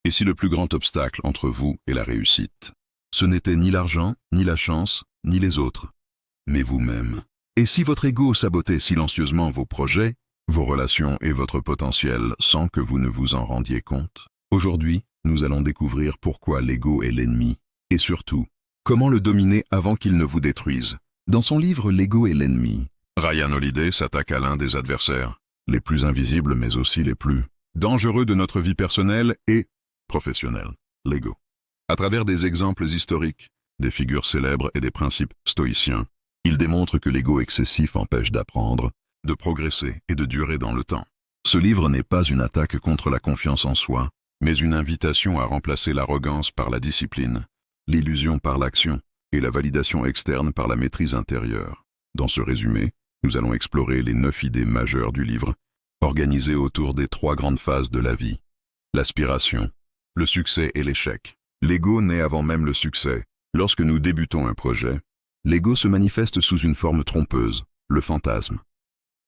Et si le plus grand obstacle entre vous et la réussite, ce n'était ni l'argent, ni la chance, ni les autres, mais vous-même? Et si votre ego sabotait silencieusement vos projets, vos relations et votre potentiel sans que vous ne vous en rendiez compte? Aujourd'hui, nous allons découvrir pourquoi l'ego est l'ennemi, et surtout, comment le dominer avant qu'il ne vous détruise. Dans son livre L'ego est l'ennemi, Ryan Holiday s'attaque à l'un des adversaires, les plus invisibles mais aussi les plus dangereux de notre vie personnelle et professionnelle, l'ego. À travers des exemples historiques, des figures célèbres et des principes stoïciens, il démontre que l'ego excessif empêche d'apprendre, de progresser et de durer dans le temps. Ce livre n'est pas une attaque contre la confiance en soi, mais une invitation à remplacer l'arrogance par la discipline, l'illusion par l'action et la validation externe par la maîtrise intérieure. Dans ce résumé, nous allons explorer les 9 idées majeures du livre, organisées autour des 3 grandes phases de la vie. L'aspiration, le succès et l'échec. L'ego naît avant même le succès. Lorsque nous débutons un projet, l'ego se manifeste sous une forme trompeuse, le fantasme.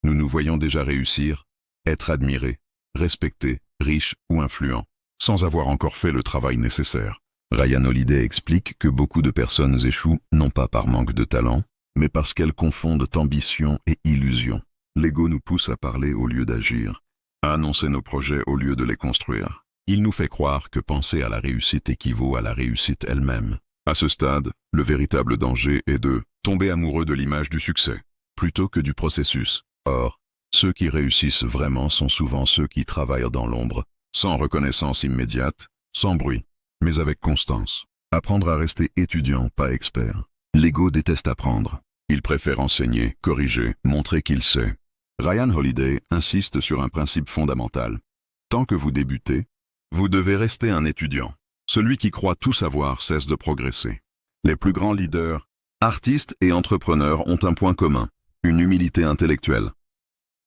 Nous nous voyons déjà réussir, être admirés, respectés, riches ou influents, sans avoir encore fait le travail nécessaire. Ryan Holiday explique que beaucoup de personnes échouent non pas par manque de talent, mais parce qu'elles confondent ambition et illusion. L'ego nous pousse à parler au lieu d'agir, à annoncer nos projets au lieu de les construire. Il nous fait croire que penser à la réussite équivaut à la réussite elle-même. À ce stade, le véritable danger est de tomber amoureux de l'image du succès, plutôt que du processus. Or, ceux qui réussissent vraiment sont souvent ceux qui travaillent dans l'ombre, sans reconnaissance immédiate, sans bruit, mais avec constance. Apprendre à rester étudiant, pas expert. L'ego déteste apprendre. Il préfère enseigner, corriger, montrer qu'il sait. Ryan Holiday insiste sur un principe fondamental. Tant que vous débutez, vous devez rester un étudiant. Celui qui croit tout savoir cesse de progresser. Les plus grands leaders, artistes et entrepreneurs ont un point commun, une humilité intellectuelle.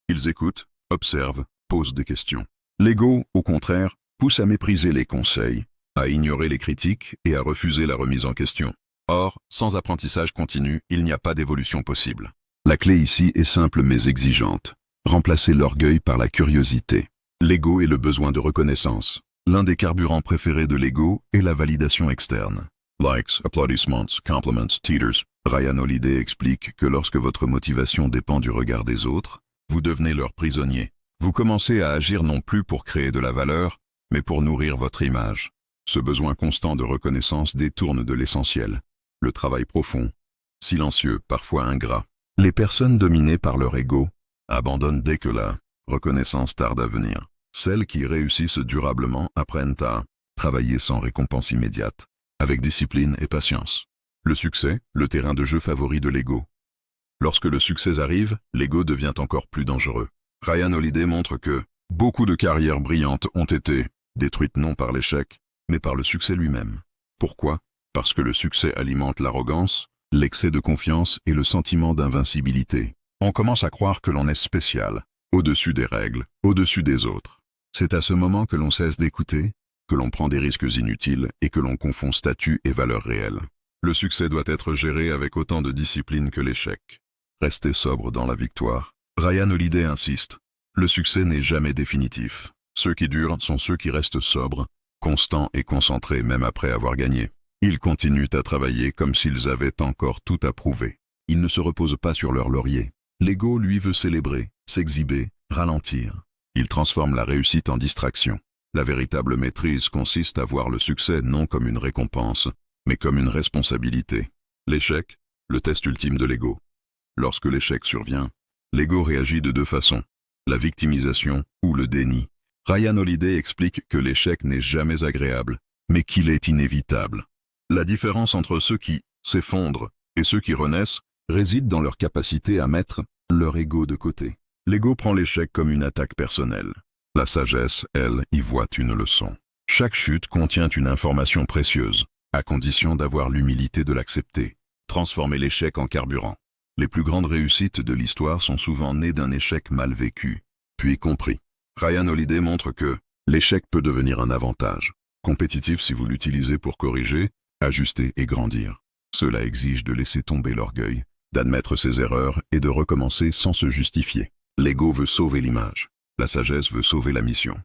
Ils écoutent, observent, posent des questions. L'ego, au contraire, pousse à mépriser les conseils, à ignorer les critiques et à refuser la remise en question. Or, sans apprentissage continu, il n'y a pas d'évolution possible. La clé ici est simple mais exigeante. Remplacer l'orgueil par la curiosité. L'ego est le besoin de reconnaissance. L'un des carburants préférés de l'ego est la validation externe. Likes, applaudissements, compliments, teeters. Ryan Holiday explique que lorsque votre motivation dépend du regard des autres, vous devenez leur prisonnier. Vous commencez à agir non plus pour créer de la valeur, mais pour nourrir votre image. Ce besoin constant de reconnaissance détourne de l'essentiel. Le travail profond, silencieux, parfois ingrat. Les personnes dominées par leur ego abandonnent dès que la reconnaissance tarde à venir. Celles qui réussissent durablement apprennent à travailler sans récompense immédiate, avec discipline et patience. Le succès, le terrain de jeu favori de l'ego. Lorsque le succès arrive, l'ego devient encore plus dangereux. Ryan Holiday montre que beaucoup de carrières brillantes ont été détruites non par l'échec, mais par le succès lui-même. Pourquoi? Parce que le succès alimente l'arrogance, l'excès de confiance et le sentiment d'invincibilité. On commence à croire que l'on est spécial, au-dessus des règles, au-dessus des autres. C'est à ce moment que l'on cesse d'écouter, que l'on prend des risques inutiles et que l'on confond statut et valeur réelle. Le succès doit être géré avec autant de discipline que l'échec. Restez sobre dans la victoire. Ryan Holiday insiste. Le succès n'est jamais définitif. Ceux qui durent sont ceux qui restent sobres, constants et concentrés même après avoir gagné. Ils continuent à travailler comme s'ils avaient encore tout à prouver. Ils ne se reposent pas sur leur laurier. L'ego, lui, veut célébrer, s'exhiber, ralentir. Il transforme la réussite en distraction. La véritable maîtrise consiste à voir le succès non comme une récompense, mais comme une responsabilité. L'échec, le test ultime de l'ego. Lorsque l'échec survient, l'ego réagit de 2 façons, la victimisation ou le déni. Ryan Holiday explique que l'échec n'est jamais agréable, mais qu'il est inévitable. La différence entre ceux qui s'effondrent et ceux qui renaissent réside dans leur capacité à mettre leur ego de côté. L'ego prend l'échec comme une attaque personnelle. La sagesse, elle, y voit une leçon. Chaque chute contient une information précieuse, à condition d'avoir l'humilité de l'accepter. Transformer l'échec en carburant. Les plus grandes réussites de l'histoire sont souvent nées d'un échec mal vécu, puis compris. Ryan Holiday montre que l'échec peut devenir un avantage, compétitif si vous l'utilisez pour corriger, ajuster et grandir. Cela exige de laisser tomber l'orgueil, d'admettre ses erreurs et de recommencer sans se justifier. L'ego veut sauver l'image. La sagesse veut sauver la mission.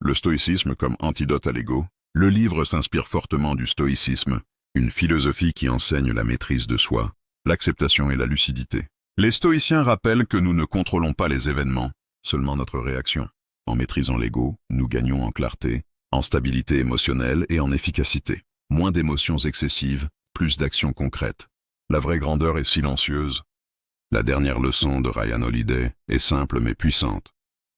Le stoïcisme comme antidote à l'ego Le livre s'inspire fortement du stoïcisme, une philosophie qui enseigne la maîtrise de soi, l'acceptation et la lucidité. Les stoïciens rappellent que nous ne contrôlons pas les événements, seulement notre réaction. En maîtrisant l'ego, nous gagnons en clarté, en stabilité émotionnelle et en efficacité. Moins d'émotions excessives, plus d'actions concrètes. La vraie grandeur est silencieuse. La dernière leçon de Ryan Holiday est simple mais puissante.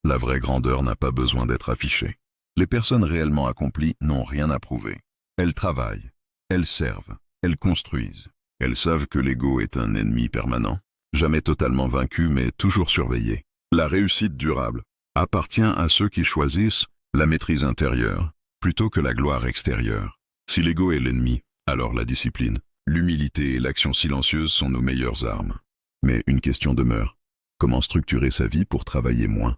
La vraie grandeur n'a pas besoin d'être affichée. Les personnes réellement accomplies n'ont rien à prouver. Elles travaillent, elles servent, elles construisent. Elles savent que l'ego est un ennemi permanent, jamais totalement vaincu mais toujours surveillé. La réussite durable appartient à ceux qui choisissent la maîtrise intérieure plutôt que la gloire extérieure. Si l'ego est l'ennemi, alors la discipline, l'humilité et l'action silencieuse sont nos meilleures armes. Mais une question demeure. Comment structurer sa vie pour travailler moins?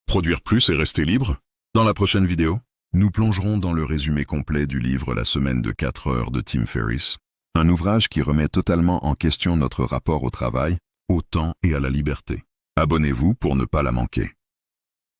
Produire plus et rester libre? Dans la prochaine vidéo, nous plongerons dans le résumé complet du livre La semaine de 4 heures de Tim Ferriss, un ouvrage qui remet totalement en question notre rapport au travail, au temps et à la liberté. Abonnez-vous pour ne pas la manquer.